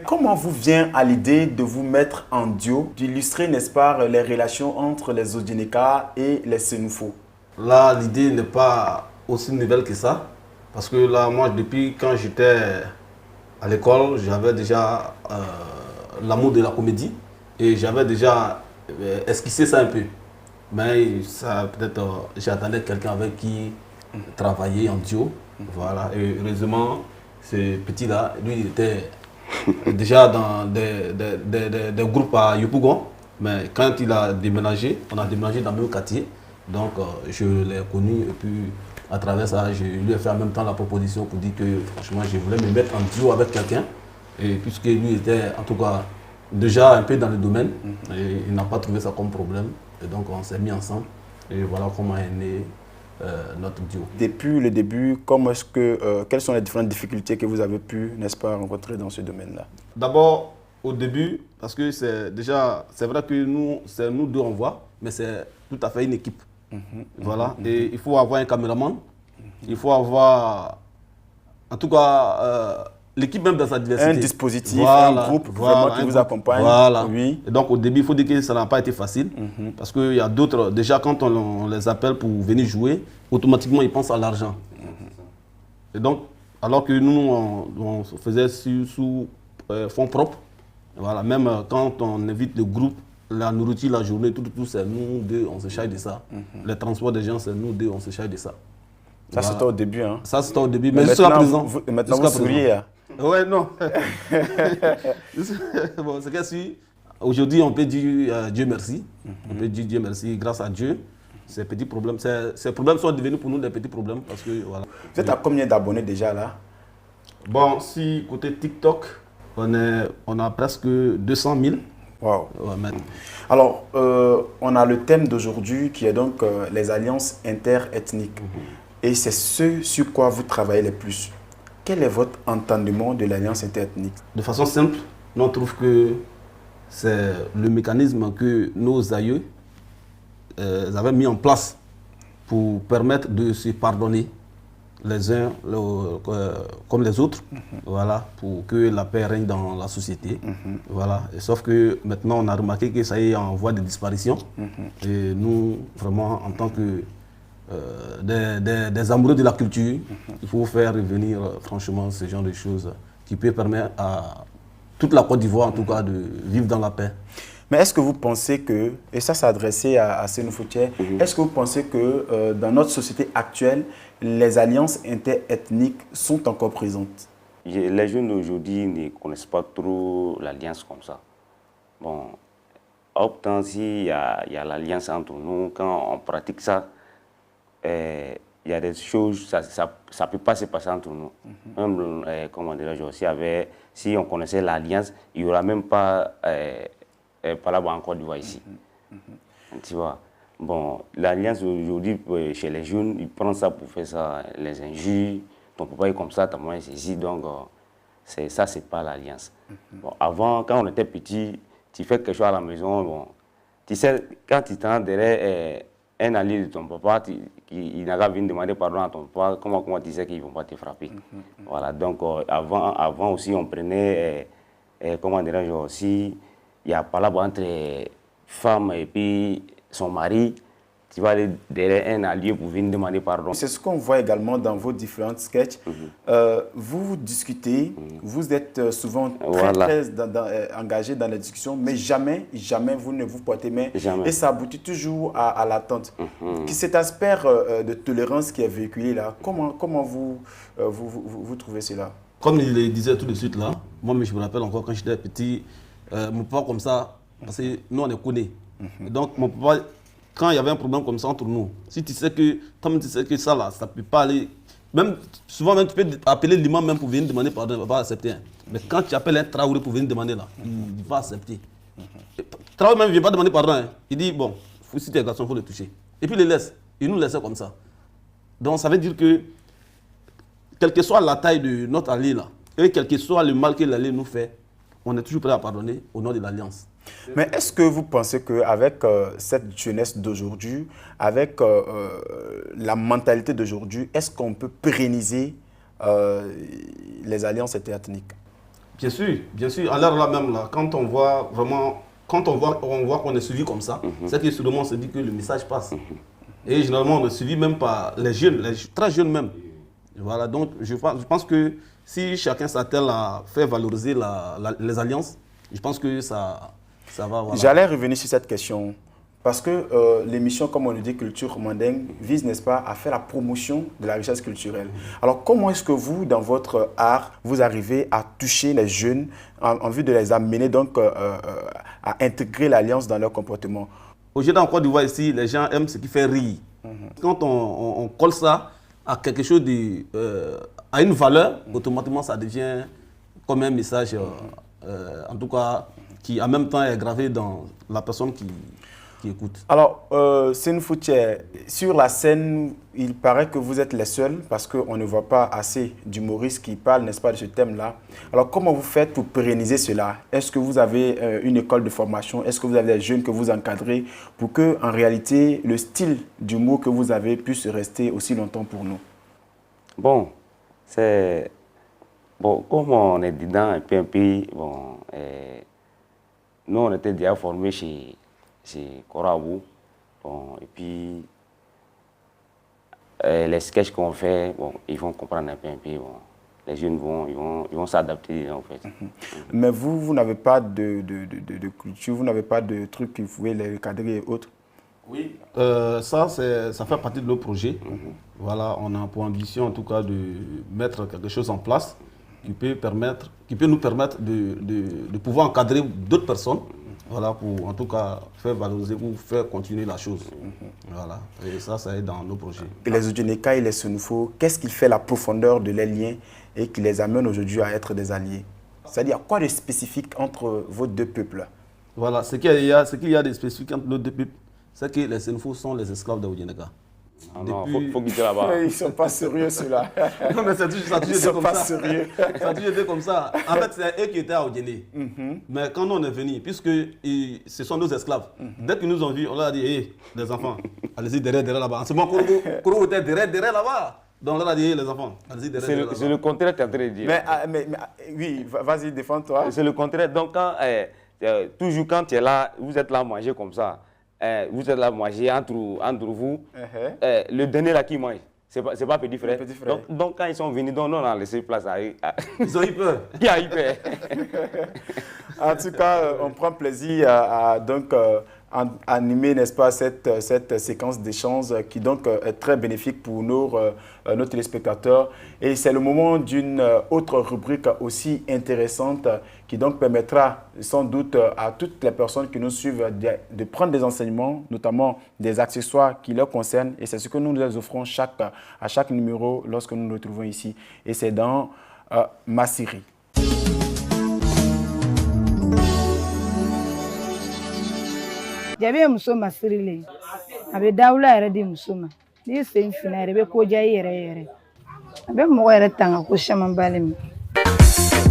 comment vous vient à l'idée de vous mettre en duo, d'illustrer, n'est-ce pas, les relations entre les Odineka et les Senufo? Là, l'idée n'est pas aussi nouvelle que ça. Parce que là, moi, depuis quand j'étais à l'école, j'avais déjà l'amour de la comédie. Et j'avais déjà esquissé ça un peu. Mais ça, peut-être, j'attendais quelqu'un avec qui travailler en duo. Voilà. Et heureusement, ce petit-là, lui, il était déjà dans des groupes à Yopougon. Mais quand il a déménagé, on a déménagé dans le même quartier. Donc, je l'ai connu et puis à travers ça, je lui ai fait en même temps la proposition pour dire que franchement, je voulais me mettre en duo avec quelqu'un. Et puisque lui était en tout cas déjà un peu dans le domaine, et il n'a pas trouvé ça comme problème. Et donc, on s'est mis ensemble. Et voilà comment est né notre duo. Depuis le début, quelles sont les différentes difficultés que vous avez pu, n'est-ce pas, rencontrer dans ce domaine-là? D'abord, au début, parce que c'est vrai que c'est nous deux on voit, mais c'est tout à fait une équipe. Voilà. Et il faut avoir un caméraman, il faut avoir, en tout cas, l'équipe même dans sa diversité. Un dispositif, voilà, un groupe voilà, vraiment qui vous accompagne. Voilà. Oui. Et donc au début, il faut dire que ça n'a pas été facile. Parce qu'il y a d'autres, déjà quand on les appelle pour venir jouer, automatiquement ils pensent à l'argent. Et donc, alors que nous, on faisait sous fonds propres, voilà, même quand on invite le groupe, la nourriture, la journée, tout, c'est nous deux, on se charge de ça. Les transports des gens, c'est nous deux, on se charge de ça. Ça, Voilà. c'était au début. Hein. Ça, c'était au début, mais jusqu'à présent. Maintenant, vous souriez. Hein. Ouais, non. Bon, c'est que si, aujourd'hui, on peut dire Dieu merci. On peut dire Dieu merci grâce à Dieu. Ces petits problèmes, ces problèmes sont devenus pour nous des petits problèmes parce que, voilà. Vous êtes à combien d'abonnés déjà là? Bon, si côté TikTok, on a presque 200 000. Wow. Ouais, alors, on a le thème d'aujourd'hui qui est donc les alliances interethniques. Et c'est ce sur quoi vous travaillez le plus. Quel est votre entendement de l'alliance interethnique? De façon simple, nous on trouve que c'est le mécanisme que nos aïeux avaient mis en place pour permettre de se pardonner les uns comme les autres, voilà, pour que la paix règne dans la société. Voilà. Et sauf que maintenant, on a remarqué que ça est en voie de disparition. Et nous, vraiment, en tant que des amoureux de la culture, il faut faire revenir franchement ce genre de choses qui peut permettre à toute la Côte d'Ivoire, en tout cas, de vivre dans la paix. Mais est-ce que vous pensez que, et ça c'est adressé à Senou Foutier, est-ce que vous pensez que dans notre société actuelle, les alliances interethniques sont encore présentes? Les jeunes d'aujourd'hui ne connaissent pas trop l'alliance comme ça. Bon, autant s'il y a l'alliance entre nous, quand on pratique ça, il y a des choses, ça ne peut pas se passer entre nous. Même, comment dirais-je, si on connaissait l'alliance, il n'y aura même pas là-bas en Côte d'Ivoire ici. Tu vois. Bon, l'alliance aujourd'hui, chez les jeunes, ils prennent ça pour faire ça, les injures. Ton papa est comme ça, ta maman est ici, donc ça, c'est pas l'alliance. Bon, avant, quand on était petit, tu fais quelque chose à la maison, bon, tu sais, quand tu t'en derrière un allié de ton papa, il n'a qu'à venir demander pardon à ton papa, comment tu sais qu'ils ne vont pas te frapper. Voilà, donc avant aussi, on prenait, comment dirais-je aussi, il y a pas là entre femme et puis son mari, tu vas aller derrière un allié pour venir demander pardon. C'est ce qu'on voit également dans vos différents sketchs. Vous discutez, vous êtes souvent très engagé dans la discussion, mais jamais vous ne vous portez main. Jamais. Et ça aboutit toujours à l'attente. Cet aspect de tolérance qui est véhiculé là, comment vous trouvez cela? Comme il le disait tout de suite là, moi je me rappelle encore quand j'étais petit, mon papa comme ça, parce que nous on est connus. Donc mon papa, quand il y avait un problème comme ça entre nous, si tu sais que, comme tu sais que ça là, ça ne peut pas aller, même, souvent même tu peux appeler l'imam même pour venir demander pardon, il ne va pas accepter. Mais quand tu appelles un Traoré pour venir demander là, il va accepter. Traoré même ne vient pas demander pardon, il dit bon, si tu es garçon, il faut le toucher. Et puis il le laisse, il nous laisse comme ça. Donc ça veut dire que, quelle que soit la taille de notre allié là, et quel que soit le mal que l'allié nous fait, on est toujours prêt à pardonner au nom de l'alliance. Mais est-ce que vous pensez qu'avec cette jeunesse d'aujourd'hui, avec la mentalité d'aujourd'hui, est-ce qu'on peut pérenniser les alliances interethniques? Bien sûr. À l'heure là même, là, quand on voit vraiment, on voit qu'on est suivi comme ça, c'est que soudainement on se dit que le message passe. Et généralement, on est suivi même par les jeunes, très jeunes même. Voilà, donc je pense que si chacun s'attelle à faire valoriser les alliances, je pense que ça va. Voilà. J'allais revenir sur cette question. Parce que l'émission, comme on le dit, Culture Mandingue, vise, n'est-ce pas, à faire la promotion de la richesse culturelle. Alors, comment est-ce que vous, dans votre art, vous arrivez à toucher les jeunes en vue de les amener donc à intégrer l'alliance dans leur comportement? Aujourd'hui, en Côte d'Ivoire, ici, les gens aiment ce qui fait rire. Quand on colle ça à quelque chose à une valeur, automatiquement, ça devient comme un message, en tout cas, qui en même temps est gravé dans la personne qui écoute. Alors, Seynfou Thier, sur la scène, il paraît que vous êtes les seuls parce qu'on ne voit pas assez d'humoristes qui parlent, n'est-ce pas, de ce thème-là. Alors, comment vous faites pour pérenniser cela? Est-ce que vous avez une école de formation? Est-ce que vous avez des jeunes que vous encadrez pour que, en réalité, le style d'humour que vous avez puisse rester aussi longtemps pour nous? Bon, comme on est dedans un peu, nous, on était déjà formés chez Korabou. Bon, et puis, les sketchs qu'on fait, bon, ils vont comprendre un peu. Bon, les jeunes ils vont s'adapter, en fait. Mais vous n'avez pas de culture, vous n'avez pas de trucs qui pouvaient les cadrer et autres? Oui. Ça fait partie de nos projets. Voilà, on a pour ambition, en tout cas, de mettre quelque chose en place qui peut nous permettre de pouvoir encadrer d'autres personnes. Voilà, pour en tout cas faire valoriser ou faire continuer la chose. Voilà, et ça est dans nos projets. Et les Odjeneka et les Seynfo, qu'est-ce qui fait la profondeur de les liens et qui les amène aujourd'hui à être des alliés? C'est-à-dire, quoi de spécifique entre vos deux peuples? Voilà, ce qu'il y a de spécifique entre nos deux peuples, c'est que les Seynfo sont les esclaves des Odjeneka. Non, faut quitter là-bas. Ils ne sont pas sérieux, ceux-là. Non, mais ça a toujours été comme ça. Sérieux. Ça a toujours été comme ça. En fait, c'est eux qui étaient à Odjené. Mais quand on est venu, puisque ce sont nos esclaves, dès qu'ils nous ont vus, on leur a dit, hé, les enfants, allez-y derrière là-bas. En ce moment, Kourobo était derrière là-bas. Donc on leur a dit, les enfants, allez-y derrière là-bas. C'est le contraire que tu es en train de dire. Mais oui, vas-y, défends-toi. C'est le contraire. Donc, toujours quand tu es là, vous êtes là à manger comme ça. Vous êtes là à manger entre vous. Le dernier là qui mange, c'est pas petit frère. Petit frère. Donc quand ils sont venus, on a laissé place à eux. Ils ont eu peur. Qui a eu peur? En tout cas, on prend plaisir à animer, n'est-ce pas, cette séquence d'échange qui donc est très bénéfique pour nos téléspectateurs. Et c'est le moment d'une autre rubrique aussi intéressante qui donc permettra sans doute à toutes les personnes qui nous suivent de prendre des enseignements, notamment des accessoires qui leur concernent. Et c'est ce que nous leur offrons à chaque numéro lorsque nous nous retrouvons ici. Et c'est dans Massiri. Jabe muso masirili abe dawla yɛrɛ di muso ma ni sen fina yɛrɛ be ko ja yɛrɛ abe mɔgɔ yɛrɛ tanga ko caman bali mi.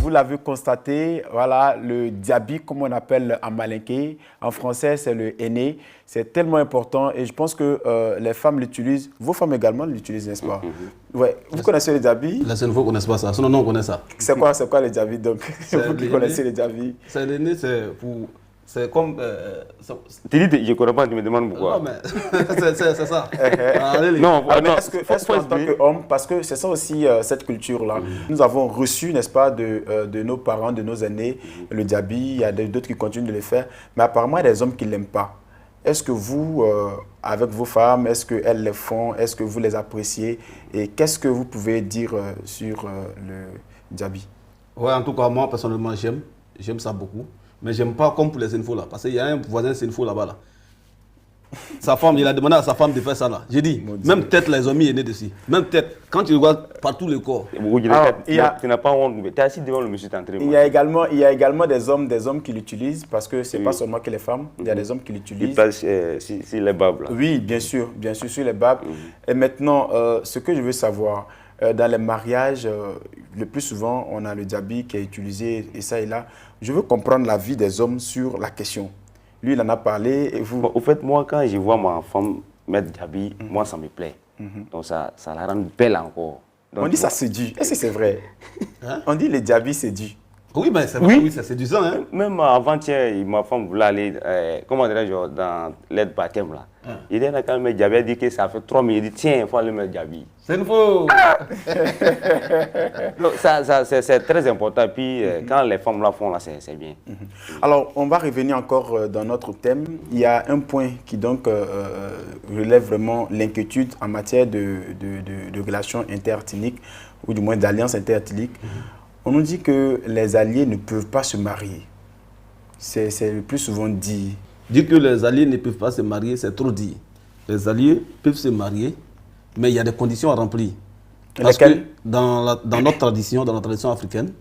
Vous l'avez constaté, voilà, le diaby, comme on appelle en malinké, en français c'est le henné, c'est tellement important et je pense que les femmes l'utilisent, vos femmes également l'utilisent, n'est-ce pas? Ouais. Vous connaissez le diaby? Les Seynfo ne connaissent pas ça, sinon non on connaît ça. C'est quoi le diaby donc? Vous qui connaissez le diaby? C'est l'henné, c'est comme... Tu dis, je ne connais pas, tu me demandes pourquoi. Non, mais c'est ça. Non, est-ce que en tant qu'homme, parce que c'est ça aussi, cette culture-là, nous avons reçu, n'est-ce pas, de nos parents, de nos aînés, le diaby, il y a d'autres qui continuent de le faire, mais apparemment, il y a des hommes qui ne l'aiment pas. Est-ce que vous, avec vos femmes, est-ce qu'elles le font? Est-ce que vous les appréciez? Et qu'est-ce que vous pouvez dire sur le diaby? Ouais, en tout cas, moi, personnellement, j'aime ça beaucoup. Mais j'aime pas comme pour les Seynfo là, parce qu'il y a un voisin Seynfo là-bas là. Sa femme, il a demandé à sa femme de faire ça là. J'ai dit, même tête les hommes est né dessus. Même tête, quand tu regardes partout le corps. Tu n'as pas honte, tu es assis devant le monsieur t'entraîner. Il y a également des hommes qui l'utilisent, parce que c'est pas seulement que les femmes, il y a des hommes qui l'utilisent. Il passe sur les babes là. Oui, bien sûr, sur les babes. Et maintenant, ce que je veux savoir, dans les mariages, le plus souvent, on a le diaby qui est utilisé et ça et là. Je veux comprendre l'avis des hommes sur la question. Lui, il en a parlé et vous... Bon, au fait, moi, quand je vois ma femme mettre diaby, moi, ça me plaît. Donc, ça la rend belle encore. Donc, on dit ça séduit. Est-ce que c'est vrai? On dit le diaby séduit. Oui, mais c'est vrai, oui, c'est séduisant. Hein? Même avant-hier, ma femme voulait aller, comment dirais-je, dans l'aide baptême là. Il est là quand même, j'avais dit que ça fait 3 minutes. Il dit, tiens, il faut aller mettre Djabi. C'est une faux. Donc, c'est très important. Et puis, quand les femmes là font, là, c'est bien. Alors, on va revenir encore dans notre thème. Il y a un point qui donc relève vraiment l'inquiétude en matière de relations interethniques, ou du moins d'alliances interethniques. On nous dit que les alliés ne peuvent pas se marier. C'est le plus souvent dit. Dire que les alliés ne peuvent pas se marier, c'est trop dit. Les alliés peuvent se marier, mais il y a des conditions à remplir. Parce que dans notre tradition, dans la tradition africaine,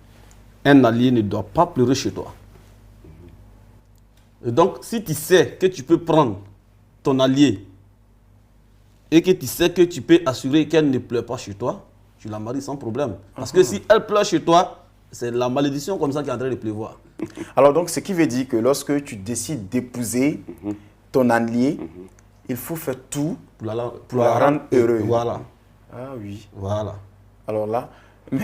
un allié ne doit pas pleurer chez toi. Et donc, si tu sais que tu peux prendre ton allié et que tu sais que tu peux assurer qu'elle ne pleure pas chez toi, tu la maries sans problème. Parce que si elle pleure chez toi, c'est la malédiction comme ça qui est en train de pleuvoir. Alors donc, ce qui veut dire que lorsque tu décides d'épouser ton allié, il faut faire tout pour la rendre heureuse. Voilà. Ah oui. Voilà. Alors là...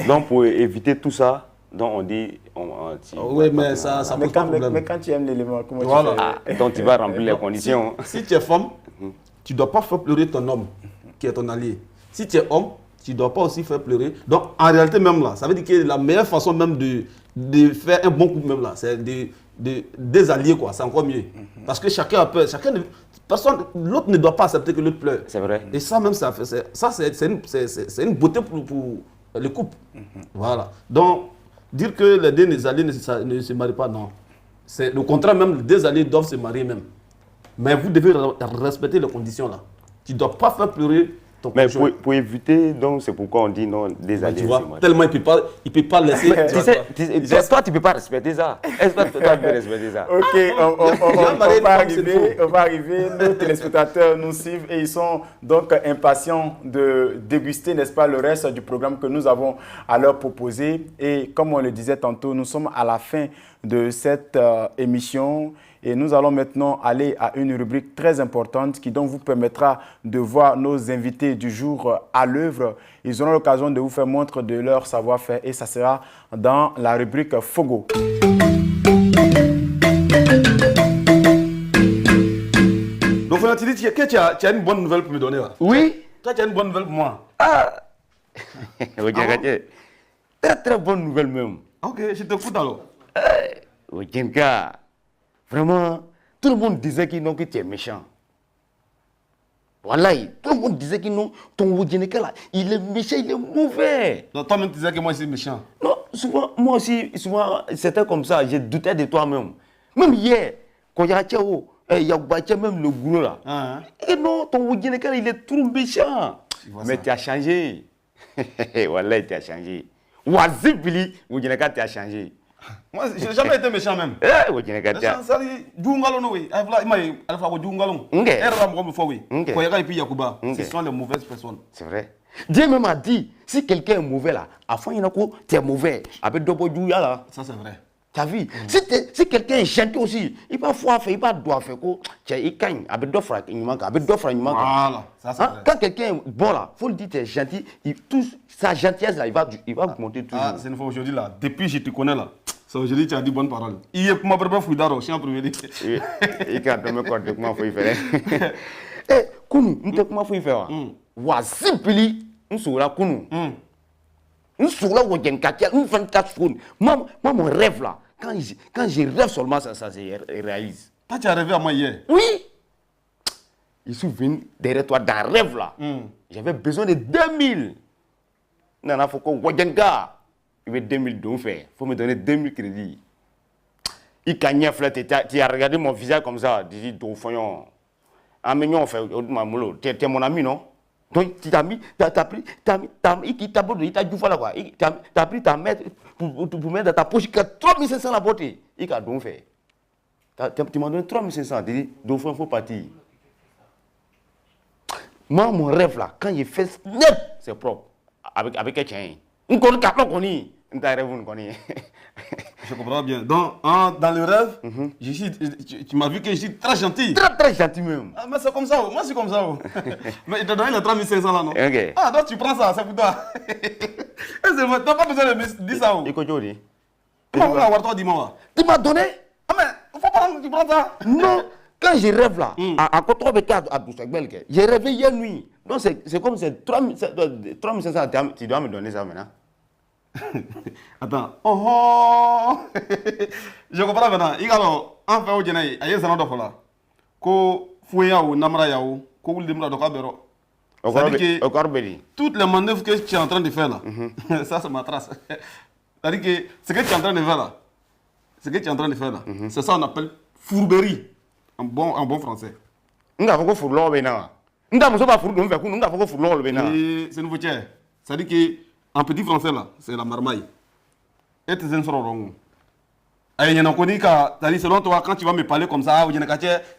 Donc, pour éviter tout ça, donc on dit... oui, mais ça pose pas de problème. Mais quand tu aimes l'élément, comment voilà. tu fais? Donc, tu vas remplir les conditions. Si tu es femme, tu ne dois pas faire pleurer ton homme, qui est ton allié. Si tu es homme, tu ne dois pas aussi faire pleurer. Donc, en réalité, même là, ça veut dire que la meilleure façon même de faire un bon couple, même là, c'est des alliés, quoi. C'est encore mieux. Parce que chacun a peur. L'autre ne doit pas accepter que l'autre pleure. C'est vrai. Et ça, même, c'est une beauté pour le couple. Voilà. Donc, dire que les deux alliés ne se marient pas, non. C'est le contraire, même, les deux alliés doivent se marier même. Mais vous devez respecter les conditions là. Tu ne dois pas faire pleurer ton Mais conjoint. pour éviter, donc c'est pourquoi on dit non, des alliés. Tu vois, tellement il ne peut pas laisser. Toi, tu ne peux pas respecter ça. Est-ce que toi, tu peux respecter ça? Ok, on va arriver. Nos téléspectateurs nous suivent et ils sont donc impatients de déguster, n'est-ce pas, le reste du programme que nous avons à leur proposer. Et comme on le disait tantôt, nous sommes à la fin de cette émission. Et nous allons maintenant aller à une rubrique très importante qui donc vous permettra de voir nos invités du jour à l'œuvre. Ils auront l'occasion de vous faire montre de leur savoir-faire et ça sera dans la rubrique Fogo. Donc, Fona, tu dis que tu as une bonne nouvelle pour me donner là. Oui. Toi, tu as une bonne nouvelle pour moi. Ah. Très très bonne nouvelle même. Ok, je t'écoute alors. Ojenka, vraiment, tout le monde disait que tu es méchant. Voilà, tout le monde disait que non, ton Ojenka là, il est méchant, il est mauvais. Donc, toi-même, tu disais que moi, je suis méchant. Non, souvent, moi aussi, souvent, c'était comme ça, j'ai douté de toi-même. Même hier, quand il y a même le gourou là. Et non, ton Ojenka, il est trop méchant. Mais tu as changé. Voilà, tu as changé. Wazibili, Ojenka, tu as changé. Moi, je n'ai jamais été méchant même. Ojenka, tu as changé. Ce sont les mauvaises personnes. C'est vrai. Dieu même a dit, si quelqu'un est mauvais là, avant il y en a quoi, tu es mauvais. Avec deux douya là. Ça c'est vrai. Tu as vu? Si quelqu'un est gentil aussi, il va faire, il va doit faire quoi? Il gagne. Avec deux frères, il manque. Avec deux frères, il manque. Voilà. Ça c'est vrai. Quand quelqu'un est bon là, il faut le dire, tu es gentil. Sa gentillesse là, il va augmenter toujours. Ah, c'est une fois aujourd'hui là. Depuis je te connais là. C'est aujourd'hui tu as dit bonne parole. Il est comment préparer Fouidaro, je suis en premier dit. Il a donné quoi de comment faut y faire. Eh, Kounou, nous te comment faut y faire? Wazipili, nous sommes là Kounou. Nous sommes là où il y a une 24 secondes. Moi, mon rêve là, quand je rêve seulement, ça se réalise. Toi, tu as rêvé à moi hier? Oui. Je suis venu derrière toi dans un rêve là. J'avais besoin de 2000. Non, il faut qu'on voit un gars. Il veut 2000 dons faire. Il faut me donner 2000 crédits. Il gagnait flèche. Tu as regardé mon visage comme ça. Tu dis, Dofoyon. Ah, mais non, tu es mon ami, non? Donc, tu t'as mis, il t'a dit voilà quoi. Tu as pris ta main pour mettre dans ta poche, il a 3500 la beauté. Il a donc fait. Tu m'as donné 3500, tu dis, donc il faut partir. Moi, mon rêve là, quand il fait net, c'est propre. Avec quelqu'un. On connaît quelqu'un qu'on y. Je comprends bien. Donc, dans le rêve, tu m'as vu que je suis très gentil. Très très gentil même. Ah, mais c'est comme ça, moi c'est comme ça. Mais il t'a donné les 3500 là, non? Ok. Ah, donc tu prends ça, c'est pour toi. Tu n'as pas besoin de dire ça. Et quoi tu dis? Comment on va avoir toi, dis-moi? Tu m'as donné? Ah, mais faut pas tu prends ça. Non. Quand je rêve là, à Kotrobeka, à Boussakbel, j'ai rêvé hier nuit. Donc c'est comme c'est 3500, tu dois me donner ça maintenant. Attends. Oh, je comprends maintenant. Igalo, enfin, au Djenay, aïe, ça n'a pas là. Ko Fouya ou Namra Yao, Ko Limra de Kabero. Toutes les manœuvres que tu es en train de faire là, ça c'est ma trace. C'est-à-dire que ce que tu es en train de faire là, c'est ça qu'on appelle fourberie en bon français. C'est nouveau tiers. C'est-à-dire qu'en petit français là, c'est la marmaille. Et tes enfants seront selon toi, quand tu vas me parler comme ça, je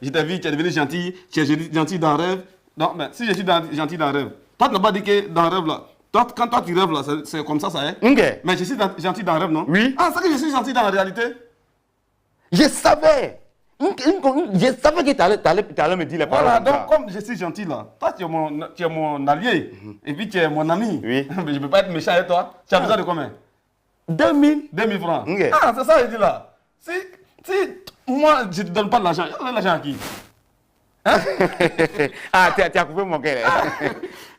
t'ai vu, tu es devenu gentil, tu es gentil dans le rêve. Non, mais si je suis gentil dans le rêve, toi tu n'as pas dit que dans le rêve là, quand toi tu rêves là, c'est comme ça, ça est. Okay. Mais je suis gentil dans le rêve, non? Oui. Ah, c'est que je suis gentil dans la réalité? Je savais. Je savais que tu allais me dire les paroles. Voilà, donc comme je suis gentil là, toi tu es mon allié, et puis tu es mon ami. Oui. Mais je ne peux pas être méchant avec toi. Tu as besoin de combien? 2000 francs. Okay. Ah, c'est ça, je dis là. Si moi, je ne te donne pas de l'argent, je donne l'argent à qui? Hein? Ah, tu as coupé mon cœur.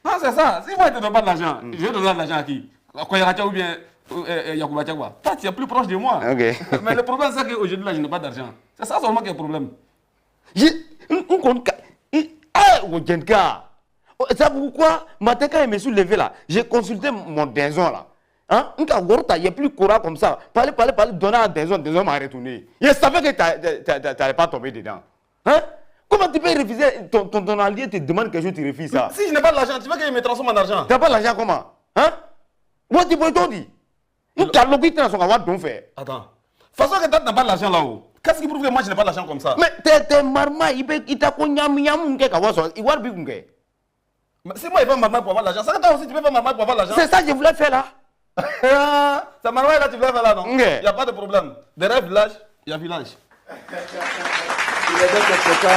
Non, c'est ça. Si moi, je ne te donne pas de l'argent, je vais donner de l'argent à qui? Koyaracha ou bien Yacouba Tchakwa. Toi, tu es plus proche de moi. Okay. Mais le problème, c'est qu'aujourd'hui, là, je n'ai pas d'argent. C'est ça seulement qui est le problème. C'est pourquoi, matin, quand je me suis levé là, j'ai consulté mon daison là. Hein? Il n'y a plus courant comme ça. Parler, donner à daison m'a retourné. Je savais que tu n'allais pas tomber dedans. Hein? Comment tu peux refuser ton allié te demande quelque chose, tu refuses ça? Si je n'ai pas de l'argent, tu veux que je me transforme en argent? Tu n'as pas l'argent comment? Hein? Moi, tu peux t'en dire. Il t'a logué dans son avoir donc fait. Attends. De toute façon, que tu n'as pas de l'argent là-haut. Qu'est-ce qui prouve que moi je n'ai pas d'argent comme ça? Mais t'es marma, il t'a connu il va bien. C'est moi qui fais marma pour avoir l'argent. C'est que toi aussi tu peux faire marma pour avoir l'argent. C'est ça que je voulais faire là. C'est marma là tu voulais faire là non? Il Okay. n'y a pas de problème. Derrière village, il y a village. Il y a d'autres cas,